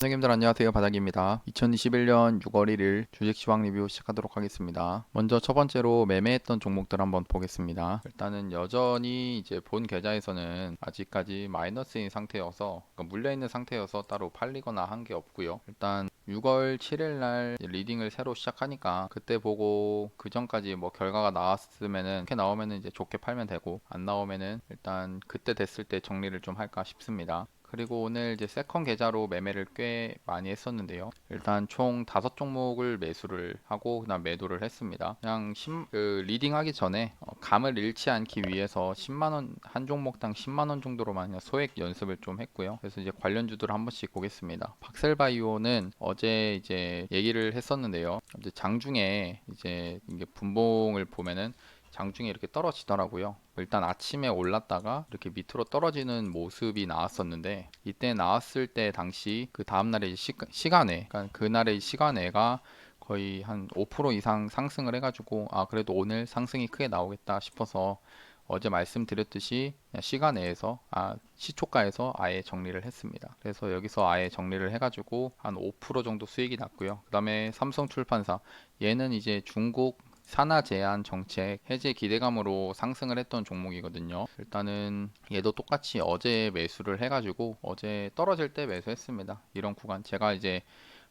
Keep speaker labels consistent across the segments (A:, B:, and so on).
A: 선생님들 안녕하세요. 바닥입니다. 2021년 6월 1일 주식 시황 리뷰 시작하도록 하겠습니다. 먼저 첫 번째로 매매했던 종목들 한번 보겠습니다. 일단은 여전히 이제 본 계좌에서는 아직까지 마이너스인 상태여서 그러니까 물려있는 상태여서 따로 팔리거나 한 게 없고요. 일단 6월 7일 날 리딩을 새로 시작하니까 그때 보고 그 전까지 뭐 결과가 나왔으면은 이렇게 나오면은 이제 좋게 팔면 되고 안 나오면은 일단 그때 됐을 때 정리를 좀 할까 싶습니다. 그리고 오늘 이제 세컨 계좌로 매매를 꽤 많이 했었는데요. 일단 총 5종목을 매수를 하고 그다음 매도를 했습니다. 그냥 리딩 하기 전에 감을 잃지 않기 위해서 10만 원 한 종목당 10만 원 정도로만 그냥 소액 연습을 좀 했고요. 그래서 이제 관련주들 한 번씩 보겠습니다. 박셀바이오는 어제 이제 얘기를 했었는데요. 이제 장중에 이제 이게 분봉을 보면은 장중에 이렇게 떨어지더라고요. 일단 아침에 올랐다가 이렇게 밑으로 떨어지는 모습이 나왔었는데 이때 나왔을 때 당시 그 다음날의 시간에 그러니까 그날의 시간에가 거의 한 5% 이상 상승을 해가지고 아 그래도 오늘 상승이 크게 나오겠다 싶어서 어제 말씀드렸듯이 그냥 시간내에서 시초가에서 아예 정리를 했습니다. 그래서 여기서 아예 정리를 해가지고 한 5% 정도 수익이 났고요. 그 다음에 삼성출판사 얘는 이제 중국 산하 제한 정책 해제 기대감으로 상승을 했던 종목이거든요. 일단은 얘도 똑같이 어제 매수를 해가지고 어제 떨어질 때 매수했습니다. 이런 구간 제가 이제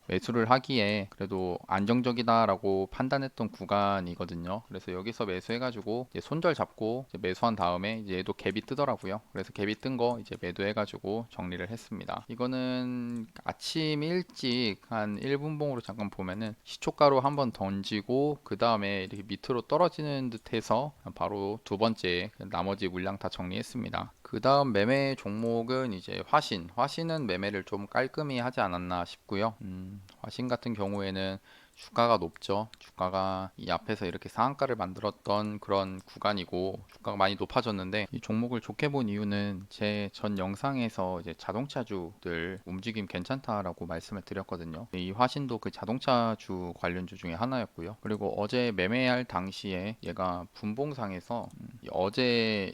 A: 매수를 하기에 그래도 안정적이다라고 판단했던 구간이거든요. 그래서 여기서 매수해가지고 이제 손절 잡고 이제 매수한 다음에 이제 얘도 갭이 뜨더라고요. 그래서 갭이 뜬 거 이제 매도해가지고 정리를 했습니다. 이거는 아침 일찍 한 1분봉으로 잠깐 보면은 시초가로 한번 던지고 그 다음에 이렇게 밑으로 떨어지는 듯해서 바로 두 번째 나머지 물량 다 정리했습니다. 그 다음 매매 종목은 이제 화신은 매매를 좀 깔끔히 하지 않았나 싶고요. 화신 같은 경우에는 주가가 높죠. 주가가 이 앞에서 이렇게 상한가를 만들었던 그런 구간이고 주가가 많이 높아졌는데 이 종목을 좋게 본 이유는 제 전 영상에서 이제 자동차주들 움직임 괜찮다라고 말씀을 드렸거든요. 이 화신도 그 자동차주 관련주 중에 하나였고요. 그리고 어제 매매할 당시에 얘가 분봉상에서 어제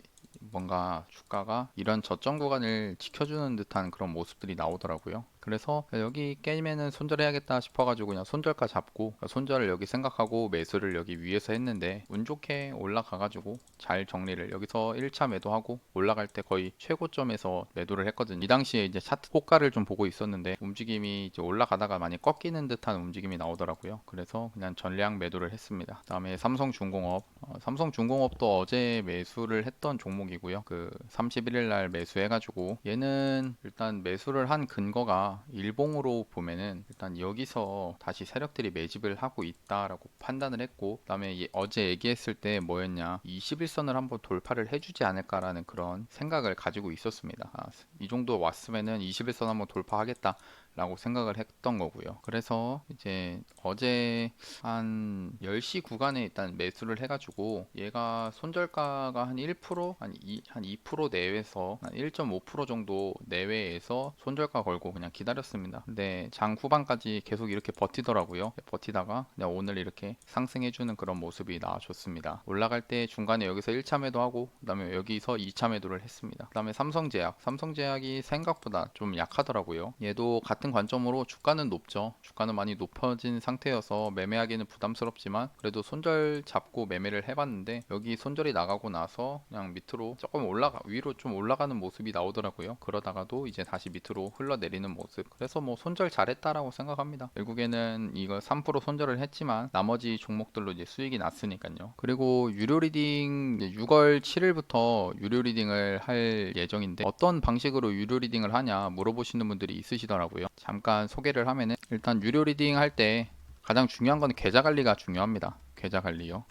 A: 뭔가 주가가 이런 저점 구간을 지켜주는 듯한 그런 모습들이 나오더라고요. 그래서 여기 게임에는 손절해야겠다 싶어가지고 그냥 손절가 잡고 손절을 여기 생각하고 매수를 여기 위에서 했는데 운 좋게 올라가가지고 잘 정리를 여기서 1차 매도하고 올라갈 때 거의 최고점에서 매도를 했거든요. 이 당시에 이제 차트 호가를 좀 보고 있었는데 움직임이 이제 올라가다가 많이 꺾이는 듯한 움직임이 나오더라고요. 그래서 그냥 전량 매도를 했습니다. 그다음에 삼성중공업도 어제 매수를 했던 종목이고요. 그 31일 날 매수해가지고 얘는 일단 매수를 한 근거가 일봉으로 보면은 일단 여기서 다시 세력들이 매집을 하고 있다라고 판단을 했고 그다음에 어제 얘기했을 때 뭐였냐 21선을 한번 돌파를 해주지 않을까라는 그런 생각을 가지고 있었습니다. 이 정도 왔으면은 21선 한번 돌파하겠다. 라고 생각을 했던 거고요. 그래서 이제 어제 한 10시 구간에 일단 매수를 해가지고 얘가 손절가가 한 1%, 한 2% 내외에서 한 1.5% 정도 내외에서 손절가 걸고 그냥 기다렸습니다. 근데 장 후반까지 계속 이렇게 버티더라고요. 버티다가 그냥 오늘 이렇게 상승해주는 그런 모습이 나와줬습니다. 올라갈 때 중간에 여기서 1차 매도하고 그 다음에 여기서 2차 매도를 했습니다. 그 다음에 삼성제약이 생각보다 좀 약하더라고요. 얘도 같은 관점으로 주가는 높죠. 주가는 많이 높아진 상태여서 매매하기는 부담스럽지만 그래도 손절 잡고 매매를 해봤는데 여기 손절이 나가고 나서 그냥 밑으로 조금 위로 좀 올라가는 모습이 나오더라고요. 그러다가도 이제 다시 밑으로 흘러내리는 모습. 그래서 뭐 손절 잘했다라고 생각합니다. 결국에는 이거 3% 손절을 했지만 나머지 종목들로 이제 수익이 났으니까요. 그리고 유료 리딩 6월 7일부터 유료 리딩을 할 예정인데 어떤 방식으로 유료 리딩을 하냐 물어보시는 분들이 있으시더라고요. 잠깐 소개를 하면은 일단 유료 리딩 할 때 가장 중요한 건 계좌 관리가 중요합니다. 계좌 관리요.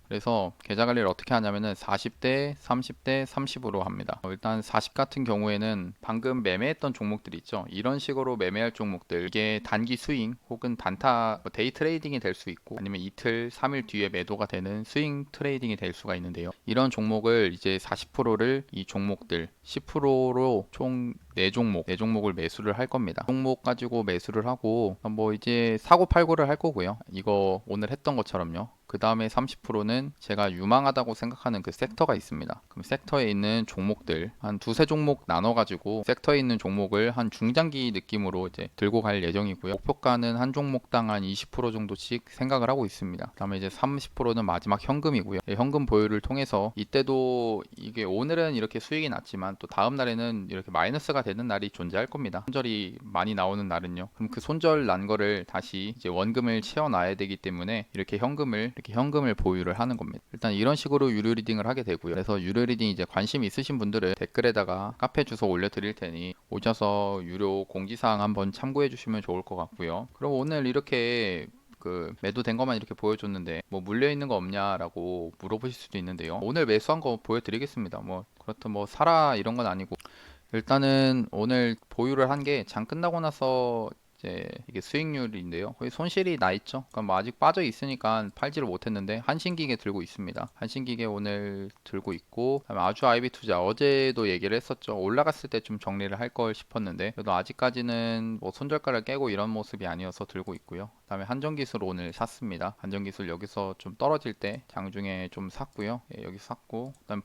A: 그래서 계좌 관리를 어떻게 하냐면은 40대, 30대, 30으로 합니다. 일단 40 같은 경우에는 방금 매매했던 종목들 있죠. 이런 식으로 매매할 종목들 이게 단기 스윙 혹은 단타 데이 트레이딩이 될 수 있고 아니면 이틀, 3일 뒤에 매도가 되는 스윙 트레이딩이 될 수가 있는데요. 이런 종목을 이제 40%를 이 종목들 10%로 총 4종목을 매수를 할 겁니다. 종목 가지고 매수를 하고 뭐 이제 사고 팔고를 할 거고요. 이거 오늘 했던 것처럼요. 그 다음에 30%는 제가 유망하다고 생각하는 그 섹터가 있습니다. 그럼 섹터에 있는 종목들 한 두세 종목 나눠가지고 섹터에 있는 종목을 한 중장기 느낌으로 이제 들고 갈 예정이고요. 목표가는 한 종목당 한 20% 정도씩 생각을 하고 있습니다. 그 다음에 이제 30%는 마지막 현금이고요. 현금 보유를 통해서 이때도 이게 오늘은 이렇게 수익이 났지만 또 다음 날에는 이렇게 마이너스가 되는 날이 존재할 겁니다. 손절이 많이 나오는 날은요. 그럼 그 손절 난 거를 다시 이제 원금을 채워놔야 되기 때문에 이렇게 현금을 보유를 하는 겁니다. 일단 이런 식으로 유료 리딩을 하게 되고요. 그래서 유료 리딩 이제 관심 있으신 분들은 댓글에다가 카페 주소 올려드릴 테니 오셔서 유료 공지사항 한번 참고해 주시면 좋을 것 같고요. 그럼 오늘 이렇게 그 매도된 것만 이렇게 보여줬는데 뭐 물려 있는 거 없냐라고 물어보실 수도 있는데요. 오늘 매수한 거 보여드리겠습니다. 뭐 그렇다 뭐 사라 이런 건 아니고 일단은 오늘 보유를 한 게 장 끝나고 나서 이제 이게 수익률인데요. 거의 손실이 나 있죠. 그러니까 뭐 아직 빠져 있으니까 팔지를 못했는데 한신기계 들고 있습니다. 한신기계 오늘 들고 있고 그다음에 아주 아이비 투자 어제도 얘기를 했었죠. 올라갔을 때 좀 정리를 할 걸 싶었는데 그래도 아직까지는 뭐 손절가를 깨고 이런 모습이 아니어서 들고 있고요. 그다음에 한전기술 오늘 샀습니다. 한전기술 여기서 좀 떨어질 때 장중에 좀 샀고요. 예, 여기 샀고 그다음에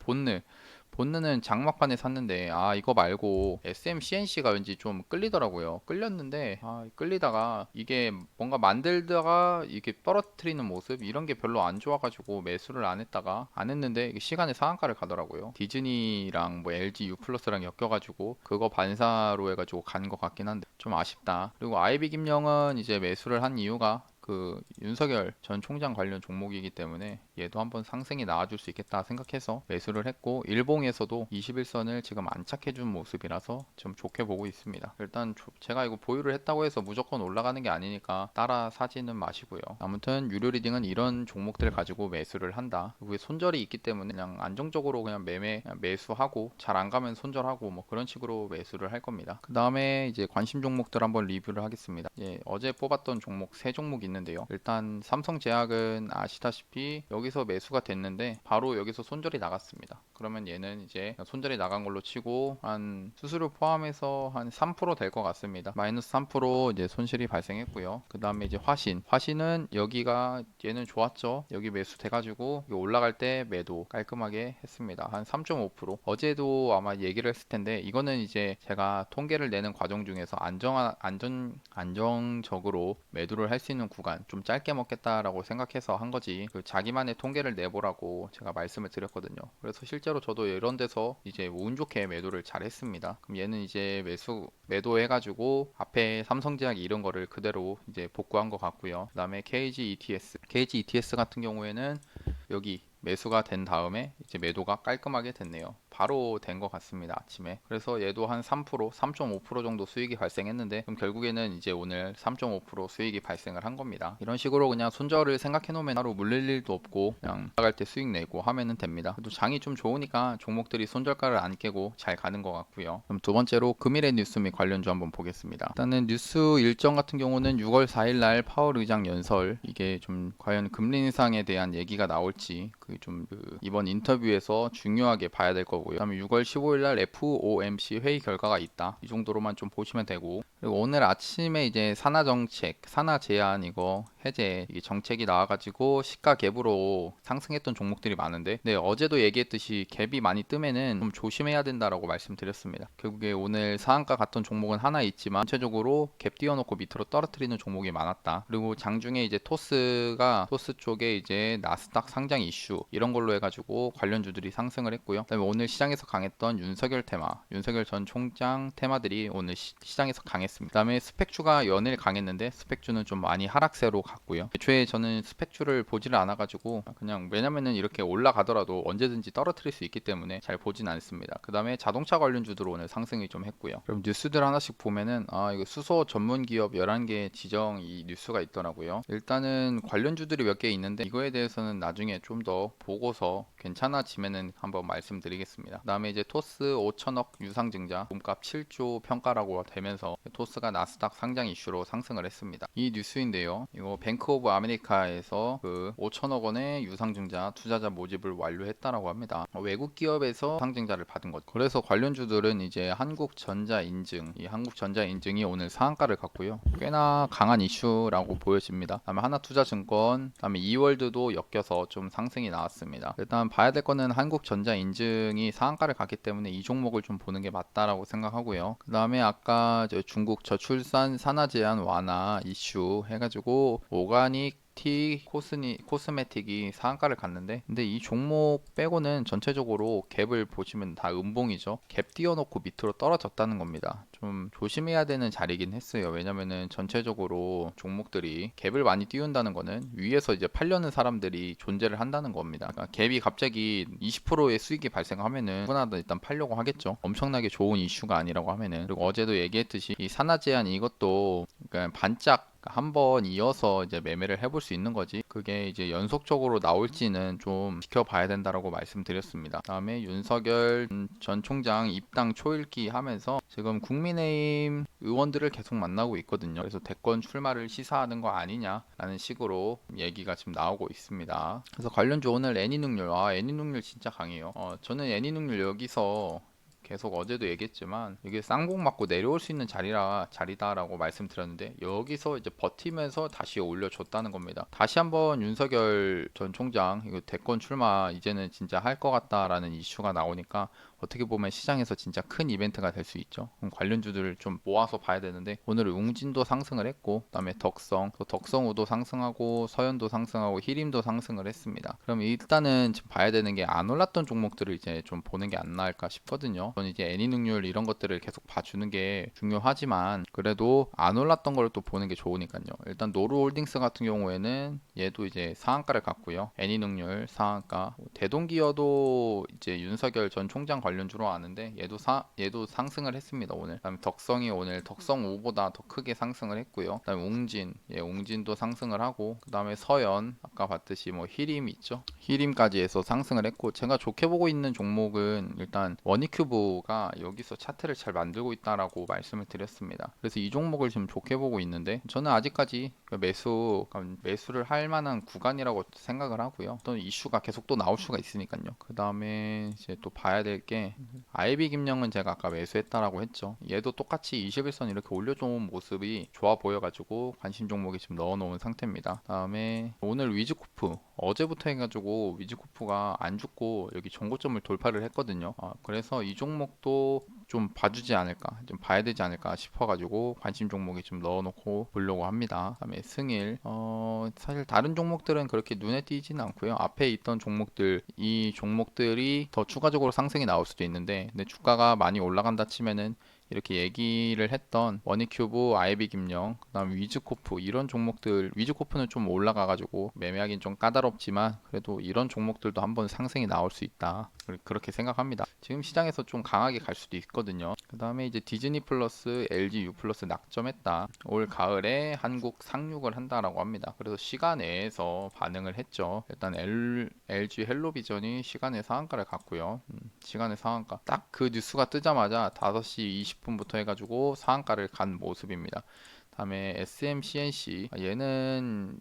A: 본느는 장막판에 샀는데 아 이거 말고 SMCNC가 왠지 좀 끌리더라고요. 끌렸는데 끌리다가 이게 뭔가 만들다가 이게 떨어뜨리는 모습 이런 게 별로 안 좋아가지고 매수를 안 했다가 안 했는데 이게 시간에 상한가를 가더라고요. 디즈니랑 뭐 LG U 플러스랑 엮여가지고 그거 반사로 해가지고 간 것 같긴 한데 좀 아쉽다. 그리고 아이비 김영은 이제 매수를 한 이유가 그 윤석열 전 총장 관련 종목이기 때문에 얘도 한번 상승이 나와줄 수 있겠다 생각해서 매수를 했고 일봉에서도 21선을 지금 안착해준 모습이라서 좀 좋게 보고 있습니다. 일단 제가 이거 보유를 했다고 해서 무조건 올라가는 게 아니니까 따라 사지는 마시고요. 아무튼 유료 리딩은 이런 종목들 가지고 매수를 한다. 그리고 손절이 있기 때문에 그냥 안정적으로 그냥 매수하고 잘 안 가면 손절하고 뭐 그런 식으로 매수를 할 겁니다. 그 다음에 이제 관심 종목들 한번 리뷰를 하겠습니다. 예, 어제 뽑았던 종목 세 종목 있는데요. 일단 삼성제약은 아시다시피 여기서 매수가 됐는데 바로 여기서 손절이 나갔습니다. 그러면 얘는 이제 손절이 나간 걸로 치고 한 수수료 포함해서 한 3% 될 것 같습니다. 마이너스 3% 이제 손실이 발생했고요. 그 다음에 이제 화신은 여기가 얘는 좋았죠. 여기 매수 돼가지고 올라갈 때 매도 깔끔하게 했습니다. 한 3.5%. 어제도 아마 얘기를 했을 텐데 이거는 이제 제가 통계를 내는 과정 중에서 안정적으로 매도를 할 수 있는 구간 좀 짧게 먹겠다라고 생각해서 한 거지 그 자기만의 통계를 내보라고 제가 말씀을 드렸거든요. 그래서 실제로 저도 이런 데서 이제 운 좋게 매도를 잘 했습니다. 그럼 얘는 이제 매도해가지고 앞에 삼성제약 이런 거를 그대로 이제 복구한 것 같고요. 그 다음에 KG ETS 같은 경우에는 여기 매수가 된 다음에 이제 매도가 깔끔하게 됐네요. 바로 된 것 같습니다. 아침에. 그래서 얘도 한 3%, 3.5% 정도 수익이 발생했는데 그럼 결국에는 이제 오늘 3.5% 수익이 발생을 한 겁니다. 이런 식으로 그냥 손절을 생각해 놓으면 하루 물릴 일도 없고 그냥 나갈 때 수익 내고 하면은 됩니다. 그래도 장이 좀 좋으니까 종목들이 손절가를 안 깨고 잘 가는 것 같고요. 그럼 두 번째로 금일의 뉴스 및 관련주 한번 보겠습니다. 일단은 뉴스 일정 같은 경우는 6월 4일 날 파월 의장 연설 이게 좀 과연 금리 인상에 대한 얘기가 나올지 이번 인터뷰에서 중요하게 봐야 될 거고요. 그다음에 6월 15일 날 FOMC 회의 결과가 있다. 이 정도로만 좀 보시면 되고 그리고 오늘 아침에 이제 산하 제한 이거 해제 이게 정책이 나와가지고 시가 갭으로 상승했던 종목들이 많은데 네 어제도 얘기했듯이 갭이 많이 뜨면은 좀 조심해야 된다라고 말씀드렸습니다. 결국에 오늘 상한가 갔던 종목은 하나 있지만 전체적으로 갭 띄워놓고 밑으로 떨어뜨리는 종목이 많았다. 그리고 장중에 이제 토스 쪽에 이제 나스닥 상장 이슈 이런 걸로 해가지고 관련주들이 상승을 했고요. 그다음에 오늘 시장에서 강했던 윤석열 전 총장 테마들이 오늘 시장에서 강했습니다. 그다음에 스펙주가 연일 강했는데 스펙주는 좀 많이 하락세로 갔고요. 애초에 저는 스펙주를 보지를 않아가지고 그냥 왜냐면은 이렇게 올라가더라도 언제든지 떨어뜨릴 수 있기 때문에 잘 보진 않습니다. 그다음에 자동차 관련주들 오늘 상승이 좀 했고요. 그럼 뉴스들 하나씩 보면은 이거 수소 전문 기업 11개 지정 이 뉴스가 있더라고요. 일단은 관련주들이 몇 개 있는데 이거에 대해서는 나중에 좀 더 보고서 괜찮아지면은 한번 말씀드리겠습니다. 그다음에 이제 토스 5천억 유상증자 몸값 7조 평가라고 되면서 토스가 나스닥 상장 이슈로 상승을 했습니다. 이 뉴스인데요. 이거 뱅크 오브 아메리카에서 그 5천억 원의 유상증자 투자자 모집을 완료했다라고 합니다. 외국 기업에서 상증자를 받은 거죠. 그래서 관련주들은 이제 한국전자 인증, 이 한국전자 인증이 오늘 상한가를 갔고요. 꽤나 강한 이슈라고 보여집니다. 다음에 하나투자증권, 다음에 이월드도 엮여서 좀 상승이 나왔습니다. 일단 봐야 될 거는 한국전자 인증이 상한가를 갔기 때문에 이 종목을 좀 보는 게 맞다라고 생각하고요. 그 다음에 아까 중국 저출산 산화 제한 완화 이슈 해가지고 오가닉 코스메틱이 상한가를 갔는데, 근데 이 종목 빼고는 전체적으로 갭을 보시면 다 음봉이죠. 갭 띄워놓고 밑으로 떨어졌다는 겁니다. 좀 조심해야 되는 자리긴 했어요. 왜냐면은 전체적으로 종목들이 갭을 많이 띄운다는 거는 위에서 이제 팔려는 사람들이 존재를 한다는 겁니다. 그러니까 갭이 갑자기 20%의 수익이 발생하면은 누구나 일단 팔려고 하겠죠. 엄청나게 좋은 이슈가 아니라고 하면은. 그리고 어제도 얘기했듯이 이 산화 제한 이것도 그러니까 반짝 한 번 이어서 이제 매매를 해볼 수 있는 거지, 그게 이제 연속적으로 나올지는 좀 지켜봐야 된다라고 말씀드렸습니다. 다음에 윤석열 전 총장 입당 초읽기 하면서 지금 국민의힘 의원들을 계속 만나고 있거든요. 그래서 대권 출마를 시사하는 거 아니냐라는 식으로 얘기가 지금 나오고 있습니다. 그래서 관련주 오늘 애니능률, 애니능률 진짜 강해요. 저는 애니능률 여기서 계속 어제도 얘기했지만 이게 쌍봉 맞고 내려올 수 있는 자리다라고 말씀드렸는데, 여기서 이제 버티면서 다시 올려줬다는 겁니다. 다시 한번 윤석열 전 총장 이거 대권 출마 이제는 진짜 할 것 같다라는 이슈가 나오니까 어떻게 보면 시장에서 진짜 큰 이벤트가 될 수 있죠. 그럼 관련주들을 좀 모아서 봐야 되는데, 오늘 웅진도 상승을 했고, 그다음에 덕성우도 상승하고, 서현도 상승하고, 히림도 상승을 했습니다. 그럼 일단은 지금 봐야 되는 게 안 올랐던 종목들을 이제 좀 보는 게 안 나을까 싶거든요. 저는 이제 애니능률 이런 것들을 계속 봐주는 게 중요하지만 그래도 안 올랐던 걸 또 보는 게 좋으니까요. 일단 노루홀딩스 같은 경우에는 얘도 이제 상한가를 갔고요. 애니능률 상한가, 대동기어도 이제 윤석열 전 총장 관련주로 아는데 얘도 상승을 했습니다 오늘. 그다음에 덕성이 오늘 덕성5보다 더 크게 상승을 했고요. 그다음에 웅진도 상승을 하고, 그다음에 서연 아까 봤듯이 뭐 히림 있죠. 히림까지 해서 상승을 했고, 제가 좋게 보고 있는 종목은 일단 머니큐브가 여기서 차트를 잘 만들고 있다라고 말씀을 드렸습니다. 그래서 이 종목을 지금 좋게 보고 있는데, 저는 아직까지 매수를 할 만한 구간이라고 생각을 하고요. 또 이슈가 계속 또 나올 수가 있으니까요. 그 다음에 이제 또 봐야 될 게 아이비 김영은 제가 아까 매수했다라고 했죠. 얘도 똑같이 21선 이렇게 올려준 모습이 좋아 보여가지고 관심 종목에 지금 넣어놓은 상태입니다. 다음에 오늘 위즈코프 어제부터 해가지고 위즈코프가 안 죽고 여기 전고점을 돌파를 했거든요. 그래서 이 종목도 좀 봐주지 않을까, 좀 봐야 되지 않을까 싶어가지고 관심 종목에 좀 넣어놓고 보려고 합니다. 그다음에 승일, 사실 다른 종목들은 그렇게 눈에 띄지는 않고요. 앞에 있던 종목들, 이 종목들이 더 추가적으로 상승이 나올 수도 있는데, 근데 주가가 많이 올라간다 치면은 이렇게 얘기를 했던 머니큐브, 아이비 김영, 그다음 위즈코프 이런 종목들, 위즈코프는 좀 올라가가지고 매매하기는 좀 까다롭지만 그래도 이런 종목들도 한번 상승이 나올 수 있다, 그렇게 생각합니다. 지금 시장에서 좀 강하게 갈 수도 있거든요. 그 다음에 이제 디즈니 플러스, LG U 플러스 낙점했다. 올 가을에 한국 상륙을 한다라고 합니다. 그래서 시간 내에서 반응을 했죠. 일단 LG 헬로비전이 시간의 상한가를 갔고요. 시간의 상한가 딱 그 뉴스가 뜨자마자 5시 20분부터 해가지고 상한가를 간 모습입니다. 다음에 SMCNC, 얘는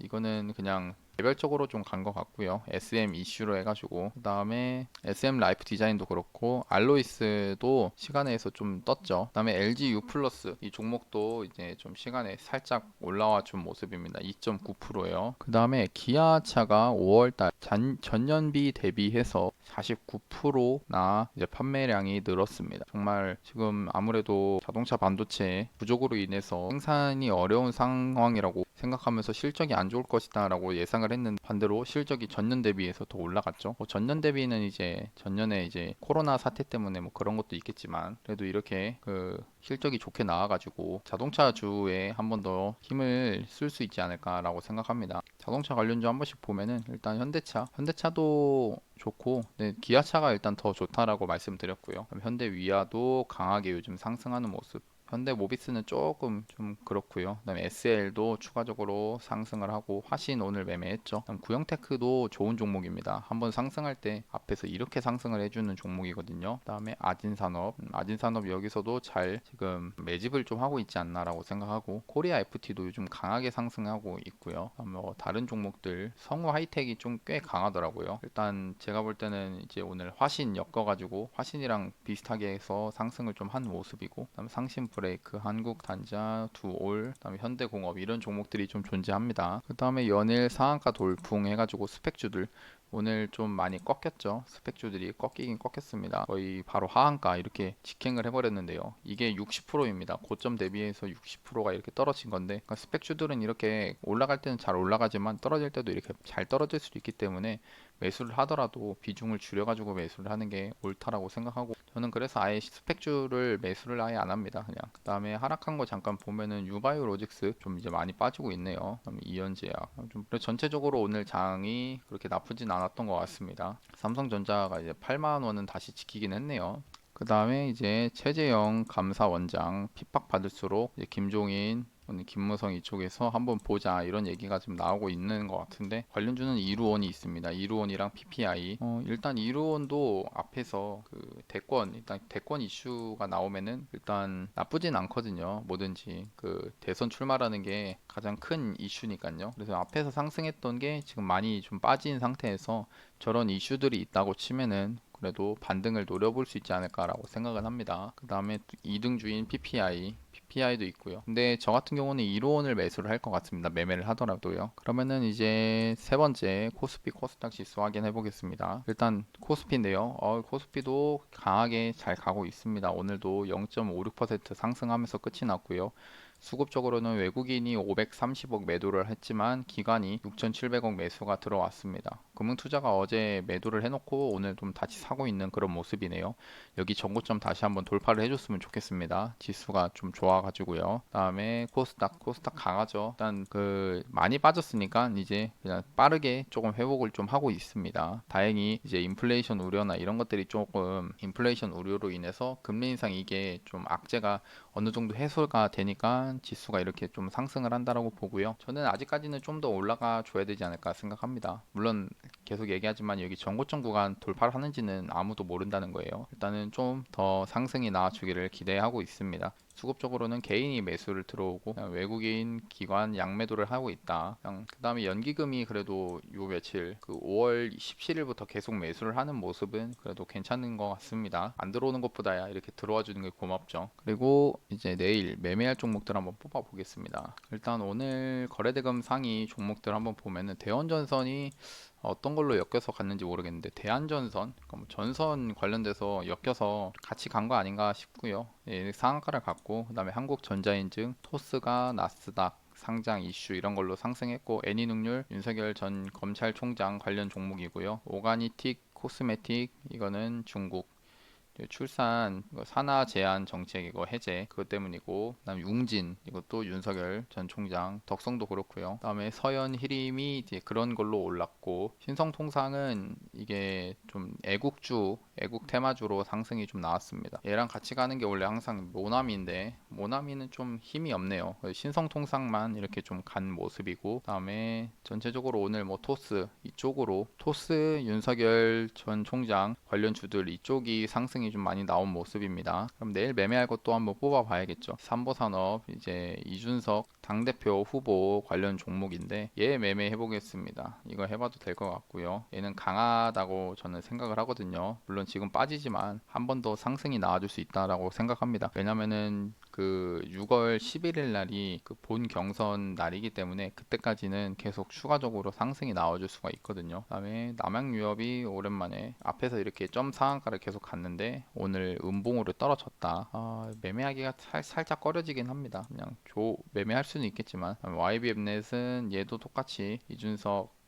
A: 이거는 그냥 개별적으로 좀 간 것 같고요. SM 이슈로 해가지고, 그 다음에 SM 라이프 디자인도 그렇고 알로이스도 시간에서 좀 떴죠. 그 다음에 LG U 플러스 이 종목도 이제 좀 시간에 살짝 올라와 준 모습입니다. 2.9%예요. 그 다음에 기아차가 5월달 전년비 대비해서 49%나 이제 판매량이 늘었습니다. 정말 지금 아무래도 자동차 반도체 부족으로 인해서 생산이 어려운 상황이라고 생각하면서 실적이 안 좋을 것이다 라고 예상을 했는데, 반대로 실적이 전년 대비해서 더 올라갔죠. 전년 대비는 이제 전년에 이제 코로나 사태 때문에 뭐 그런 것도 있겠지만, 그래도 이렇게 그 실적이 좋게 나와가지고 자동차주에 한 번 더 힘을 쓸 수 있지 않을까라고 생각합니다. 자동차 관련주 한 번씩 보면은 일단 현대차도 좋고, 네, 기아차가 일단 더 좋다라고 말씀드렸고요. 현대위아도 강하게 요즘 상승하는 모습, 현대모비스는 조금 좀 그렇고요. 그다음에 SL도 추가적으로 상승을 하고 화신 오늘 매매했죠. 그다음 구형테크도 좋은 종목입니다. 한번 상승할 때 앞에서 이렇게 상승을 해주는 종목이거든요. 그다음에 아진산업, 아진산업 여기서도 잘 지금 매집을 좀 하고 있지 않나라고 생각하고 코리아 FT도 요즘 강하게 상승하고 있고요. 뭐 다른 종목들 성우 하이텍이 좀 꽤 강하더라고요. 일단 제가 볼 때는 이제 오늘 화신 엮어가지고 화신이랑 비슷하게 해서 상승을 좀 한 모습이고, 그다음에 상신 브레이크, 한국 단자, 두올, 그다음에 현대공업 이런 종목들이 좀 존재합니다. 그다음에 연일 상한가 돌풍 해가지고 스펙주들 오늘 좀 많이 꺾였죠. 스펙주들이 꺾이긴 꺾였습니다. 거의 바로 하한가 이렇게 직행을 해버렸는데요. 이게 60%입니다. 고점 대비해서 60%가 이렇게 떨어진 건데, 그러니까 스펙주들은 이렇게 올라갈 때는 잘 올라가지만 떨어질 때도 이렇게 잘 떨어질 수도 있기 때문에 매수를 하더라도 비중을 줄여가지고 매수를 하는 게 옳다라고 생각하고, 저는 그래서 아예 스펙주를 매수를 아예 안 합니다. 그냥 그 다음에 하락한 거 잠깐 보면은 유바이오 로직스 좀 이제 많이 빠지고 있네요. 그다음에 이연제약 좀 전체적으로 오늘 장이 그렇게 나쁘진 않았던 것 같습니다. 삼성전자가 이제 8만 원은 다시 지키긴 했네요. 그 다음에 이제 최재형 감사원장 핍박받을수록 이제 김종인 오늘 김무성 이쪽에서 한번 보자 이런 얘기가 지금 나오고 있는 것 같은데, 관련주는 이루온이 있습니다. 이루온이랑 PPI. 일단 이루온도 앞에서 그 대권, 일단 대권 이슈가 나오면은 일단 나쁘진 않거든요. 뭐든지 그 대선 출마라는 게 가장 큰 이슈니까요. 그래서 앞에서 상승했던 게 지금 많이 좀 빠진 상태에서 저런 이슈들이 있다고 치면은 그래도 반등을 노려볼 수 있지 않을까라고 생각은 합니다. 그 다음에 2등주인 PPI도 있고요. 근데 저 같은 경우는 1호원을 매수를 할 것 같습니다. 매매를 하더라도요. 그러면은 이제 세 번째 코스피 코스닥 지수 확인해 보겠습니다. 일단 코스피인데요. 코스피도 강하게 잘 가고 있습니다. 오늘도 0.56% 상승하면서 끝이 났고요. 수급적으로는 외국인이 530억 매도를 했지만 기관이 6,700억 매수가 들어왔습니다. 금융투자가 어제 매도를 해놓고 오늘 좀 다시 사고 있는 그런 모습이네요. 여기 전고점 다시 한번 돌파를 해줬으면 좋겠습니다. 지수가 좀 좋아가지고요. 다음에 코스닥 강하죠. 일단 그 많이 빠졌으니까 이제 그냥 빠르게 조금 회복을 좀 하고 있습니다. 다행히 이제 인플레이션 우려나 이런 것들이 조금 인플레이션 우려로 인해서 금리 인상 이게 좀 악재가 어느 정도 해소가 되니까 지수가 이렇게 좀 상승을 한다라고 보고요. 저는 아직까지는 좀 더 올라가 줘야 되지 않을까 생각합니다. 물론 계속 얘기하지만 여기 전고점 구간 돌파를 하는지는 아무도 모른다는 거예요. 일단은 좀 더 상승이 나와주기를 기대하고 있습니다. 수급적으로는 개인이 매수를 들어오고 외국인 기관 양매도를 하고 있다. 그 다음에 연기금이 그래도 요 며칠 그 5월 17일부터 계속 매수를 하는 모습은 그래도 괜찮은 것 같습니다. 안 들어오는 것보다야 이렇게 들어와 주는 게 고맙죠. 그리고 이제 내일 매매할 종목들 한번 뽑아 보겠습니다. 일단 오늘 거래대금 상위 종목들 한번 보면은 대원전선이 어떤 걸로 엮여서 갔는지 모르겠는데 대한전선, 그러니까 뭐 전선 관련돼서 엮여서 같이 간 거 아닌가 싶고요. 예, 상한가를 갔고 그다음에 한국전자인증, 토스가 나스닥 상장 이슈 이런 걸로 상승했고, 애니능률 윤석열 전 검찰총장 관련 종목이고요. 오가니틱 코스메틱 이거는 중국 출산 산하 제한 정책 이거 해제 그것 때문이고, 그다음 융진 이것도 윤석열 전 총장 덕성도 그렇고요. 그다음에 서현 히림이 이제 그런 걸로 올랐고, 신성통상은 이게 좀 애국 테마주로 상승이 좀 나왔습니다. 얘랑 같이 가는 게 원래 항상 모나미인데 모나미는 좀 힘이 없네요. 신성통상만 이렇게 좀 간 모습이고, 그다음에 전체적으로 오늘 뭐 토스 윤석열 전 총장 관련 주들 이쪽이 상승이 좀 많이 나온 모습입니다. 그럼 내일 매매할 것도 한번 뽑아 봐야겠죠. 삼보산업 이제 이준석 당대표 후보 관련 종목인데 얘 매매해 보겠습니다. 이거 해봐도 될 것 같고요. 얘는 강하다고 저는 생각을 하거든요. 물론 지금 빠지지만 한 번 더 상승이 나와줄 수 있다라고 생각합니다. 왜냐면은 그 6월 11일 날이 그 본 경선 날이기 때문에 그때까지는 계속 추가적으로 상승이 나와줄 수가 있거든요. 그다음에 남양유업이 오랜만에 앞에서 이렇게 점 상한가를 계속 갔는데 오늘 음봉으로 떨어졌다. 매매하기가 살짝 꺼려지긴 합니다. 그냥 매매할 수는 있겠지만, YBM넷은 얘도 똑같이 이준석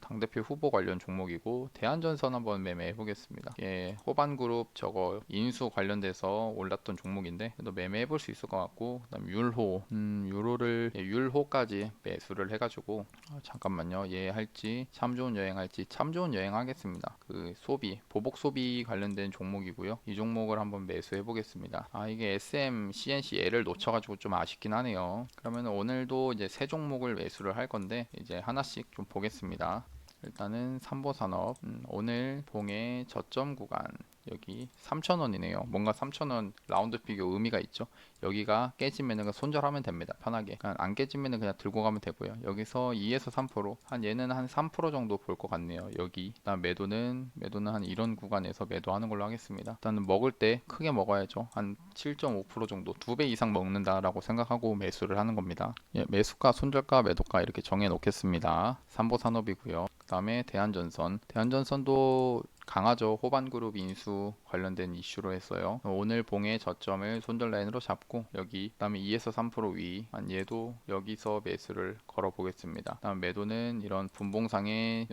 A: 당대표 후보 관련 종목이고, 대한전선 한번 매매해 보겠습니다. 예, 호반그룹 저거 인수 관련돼서 올랐던 종목인데 그래도 매매해 볼 수 있을 것 같고, 그다음 율호, 율호를 불호까지 매수를 해가지고 잠깐만요. 얘 할지 참 좋은 여행 할지 참 좋은 여행 하겠습니다. 그 소비 보복 소비 관련된 종목이고요. 이 종목을 한번 매수해 보겠습니다. 이게 SM, CNC 얘를 놓쳐가지고 좀 아쉽긴 하네요. 그러면 오늘도 이제 세 종목을 매수를 할 건데 이제 하나씩 좀 보겠습니다. 일단은 삼보산업 오늘 봉의 저점 구간 여기 3,000원이네요. 뭔가 3,000원 라운드 피겨 의미가 있죠. 여기가 깨지면은 손절하면 됩니다. 편하게. 그냥 안 깨지면은 그냥 들고 가면 되고요. 여기서 2에서 3%, 한 얘는 한 3% 정도 볼 것 같네요. 여기. 그다음 매도는 한 이런 구간에서 매도하는 걸로 하겠습니다. 일단은 먹을 때 크게 먹어야죠. 한 7.5% 정도, 2배 이상 먹는다라고 생각하고 매수를 하는 겁니다. 예, 매수가, 손절가, 매도가 이렇게 정해 놓겠습니다. 삼보산업이고요. 그 다음에 대한전선도 강하죠. 호반그룹 인수 관련된 이슈로 했어요. 오늘 봉의 저점을 손절 라인으로 잡고 여기 그다음에 2에서 3% 위, 한 얘도 여기서 매수를 걸어 보겠습니다. 그다음 매도는 이런 분봉상의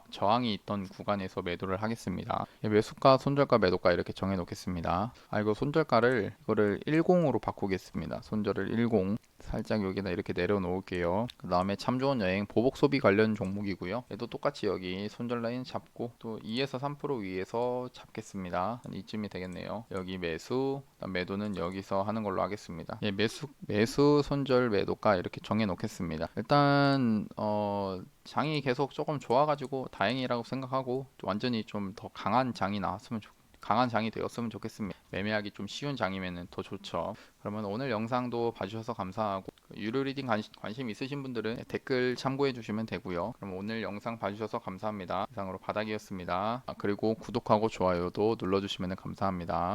A: 저항이 있던 구간에서 매도를 하겠습니다. 매수가, 손절가, 매도가 이렇게 정해 놓겠습니다. 이거 손절가를 이거를 10으로 바꾸겠습니다. 손절을 10. 살짝 여기다 이렇게 내려놓을게요. 그 다음에 참 좋은 여행 보복 소비 관련 종목이고요. 얘도 똑같이 여기 손절 라인 잡고 또 2에서 3% 위에서 잡겠습니다. 이쯤이 되겠네요. 여기 매수, 매도는 여기서 하는 걸로 하겠습니다. 예, 매수, 손절, 매도가 이렇게 정해 놓겠습니다. 일단 장이 계속 조금 좋아가지고 다행이라고 생각하고 완전히 좀 더 강한 장이 나왔으면 강한 장이 되었으면 좋겠습니다. 매매하기 좀 쉬운 장이면 더 좋죠. 그러면 오늘 영상도 봐주셔서 감사하고 유료 리딩 관심 있으신 분들은 댓글 참고해 주시면 되고요. 그럼 오늘 영상 봐주셔서 감사합니다. 이상으로 바닥이었습니다. 그리고 구독하고 좋아요도 눌러주시면 감사합니다.